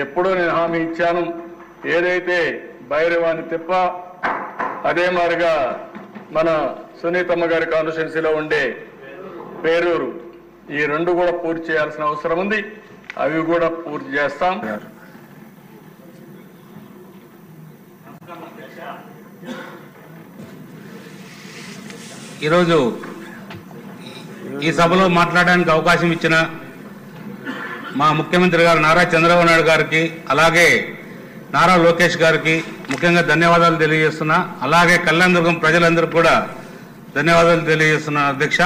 ఎప్పుడూ నేను హామీ ఇచ్చాను. ఏదైతే భైరవాని తిప్ప అదే మాదిరిగా మన సునీతమ్మ గారి కాన్స్టిట్యున్సీలో ఉండే పేరూరు ఈ రెండు కూడా పూర్తి చేయాల్సిన అవసరం ఉంది. అవి కూడా పూర్తి చేస్తాం. ఈరోజు ఈ సభలో మాట్లాడడానికి అవకాశం ఇచ్చిన మా ముఖ్యమంత్రి గారు నారా చంద్రబాబు నాయుడు గారికి, అలాగే నారా లోకేష్ గారికి ముఖ్యంగా ధన్యవాదాలు తెలియజేస్తున్నా. అలాగే కళ్యాణదుర్గం ప్రజలందరికీ కూడా ధన్యవాదాలు తెలియజేస్తున్నా. అధ్యక్ష,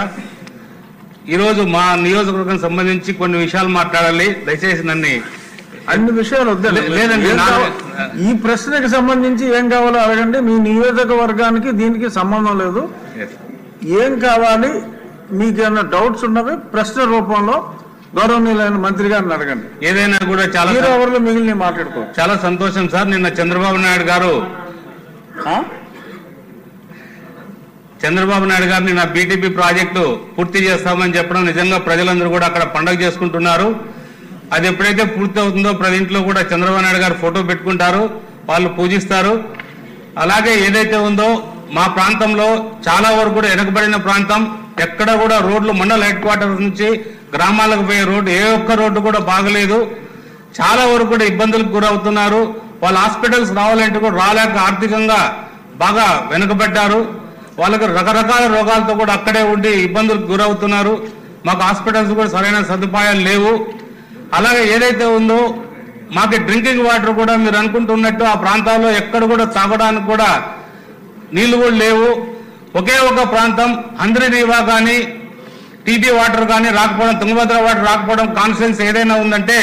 ఈరోజు మా నియోజకవర్గం సంబంధించి కొన్ని విషయాలు మాట్లాడాలి. దయచేసి నన్ను అన్ని విషయాలు లేదండి, ఈ ప్రశ్నకి సంబంధించి ఏం కావాలో అడగండి. మీ నియోజకవర్గానికి దీనికి సంబంధం లేదు. ఏం కావాలి, మీకు ఏమైనా డౌట్స్ ఉన్నవి ప్రశ్న రూపంలో గౌరవనీయులైన మంత్రి గారిని అడగండి. ఏదైనా కూడా చాలా అవర్లో మిగిలిన మాట్లాడుకోవచ్చు. చాలా సంతోషం సార్. నిన్న చంద్రబాబు నాయుడు గారు నిన్న బీటీపీ ప్రాజెక్టు పూర్తి చేస్తామని చెప్పడం నిజంగా ప్రజలందరూ కూడా అక్కడ పండుగ చేసుకుంటున్నారు. అది ఎప్పుడైతే పూర్తి అవుతుందో ప్రతి ఇంట్లో కూడా చంద్రబాబు నాయుడు గారు ఫోటో పెట్టుకుంటారు, వాళ్ళు పూజిస్తారు. అలాగే ఏదైతే ఉందో మా ప్రాంతంలో చాలా వరకు కూడా వెనుకబడిన ప్రాంతం, ఎక్కడ కూడా రోడ్లు మండల హెడ్ క్వార్టర్స్ నుంచి గ్రామాలకు పోయే రోడ్డు ఏ ఒక్క రోడ్డు కూడా బాగలేదు. చాలా వరకు కూడా ఇబ్బందులకు గురవుతున్నారు. వాళ్ళ హాస్పిటల్స్ రావాలంటే కూడా రాలేక ఆర్థికంగా బాగా వెనుకబడ్డారు. వాళ్ళకి రకరకాల రోగాలతో కూడా అక్కడే ఉండి ఇబ్బందులకు గురవుతున్నారు. మాకు హాస్పిటల్స్ కూడా సరైన సదుపాయాలు లేవు. అలాగే ఏదైతే ఉందో మాకు డ్రింకింగ్ వాటర్ కూడా మీరు అనుకుంటున్నట్టు ఆ ప్రాంతాల్లో ఎక్కడ కూడా తాగడానికి కూడా నీళ్లు కూడా లేవు. ఒకే ఒక ప్రాంతం హంద్రీనీవా కానీ టీటీ వాటర్ కానీ రాకపోవడం, తుంగభద్ర వాటర్ రాకపోవడం కాన్స్టిట్యున్సీ ఏదైనా ఉందంటే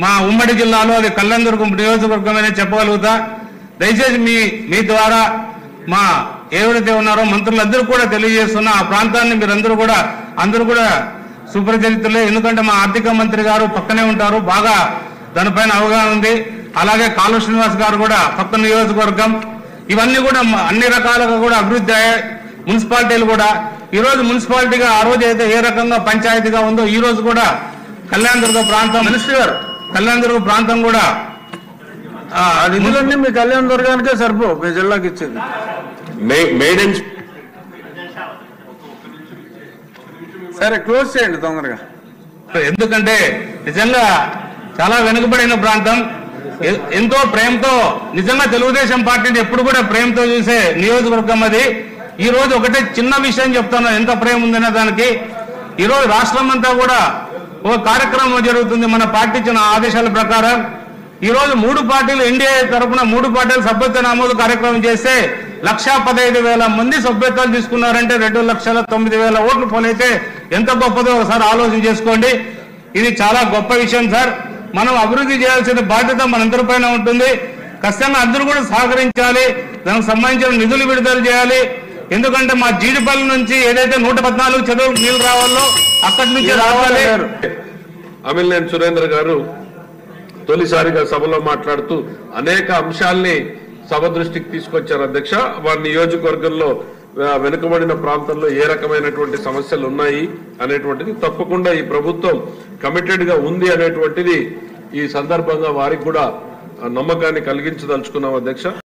మా ఉమ్మడి జిల్లాలో అది కళ్యాణదుర్గం నియోజకవర్గమనే చెప్పగలుగుతా. దయచేసి మీ ద్వారా మా ఎవరైతే ఉన్నారో మంత్రులందరూ కూడా తెలియజేస్తున్నా, ఆ ప్రాంతాన్ని మీరందరూ కూడా సుపరిచితులే. ఎందుకంటే మా ఆర్థిక మంత్రి గారు పక్కనే ఉంటారు, బాగా దానిపైన అవగాహన ఉంది. అలాగే కాలువ శ్రీనివాస్ గారు కూడా పక్క నియోజకవర్గం. ఇవన్నీ కూడా అన్ని రకాలుగా కూడా అభివృద్ధి అయ్యాయి. మున్సిపాలిటీలు కూడా ఈరోజు మున్సిపాలిటీగా ఆ రోజు అయితే ఏ రకంగా పంచాయతీగా ఉందో ఈ రోజు కూడా కళ్యాణదుర్గ ప్రాంతం మినిస్టర్ గారు కళ్యాణదుర్గ ప్రాంతం కూడా నిధులన్నీ మీ కళ్యాణదుర్గానికే సరిపో మీ జిల్లాకి ఇచ్చేది. సరే క్లోజ్ చేయండి తొందరగా. ఎందుకంటే నిజంగా చాలా వెనుకబడిన ప్రాంతం, ఎంతో ప్రేమతో నిజంగా తెలుగుదేశం పార్టీని ఎప్పుడు కూడా ప్రేమతో చూసే నియోజకవర్గం అది. ఈ రోజు ఒకటే చిన్న విషయం చెప్తాను, ఎంత ప్రేమ ఉందనే దానికి. ఈరోజు రాష్ట్రం అంతా కూడా ఒక కార్యక్రమం జరుగుతుంది మన పార్టీ ఇచ్చిన ఆదేశాల ప్రకారం. ఈరోజు 3 పార్టీలు ఎన్డీఏ తరఫున 3 పార్టీలు సభ్యత్వ నమోదు కార్యక్రమం చేస్తే 1,15,000 మంది సభ్యత్వాలు తీసుకున్నారంటే 2,09,000 ఓట్లు పోలైతే ఎంత గొప్పదో ఒకసారి ఆలోచన చేసుకోండి. ఇది చాలా గొప్ప విషయం సార్. మనం అభివృద్ధి చేయాల్సిన బాధ్యత మనందరిపైన ఉంటుంది. ఖచ్చితంగా అందరూ కూడా సహకరించాలి. దానికి సంబంధించిన నిధులు విడుదల చేయాలి. ఎందుకంటే మా జీడిపల్లి నుంచి ఏదైతే 114 చెరువులకు నీళ్లు రావాలో అక్కడి నుంచి రావాలి. అమిలినేని సురేంద్ర గారు తొలిసారిగా సభలో మాట్లాడుతూ అనేక అంశాల్ని సభ దృష్టికి తీసుకొచ్చారు. అధ్యక్ష, వారి నియోజకవర్గంలో వెనుకబడిన ప్రాంతంలో ఏ రకమైనటువంటి సమస్యలు ఉన్నాయి అనేటువంటిది తప్పకుండా ఈ ప్రభుత్వం కమిటెడ్ గా ఉంది అనేటువంటిది ఈ సందర్భంగా వారికి కూడా నమ్మకాన్ని కలిగించదలుచుకున్నాం. అధ్యక్ష.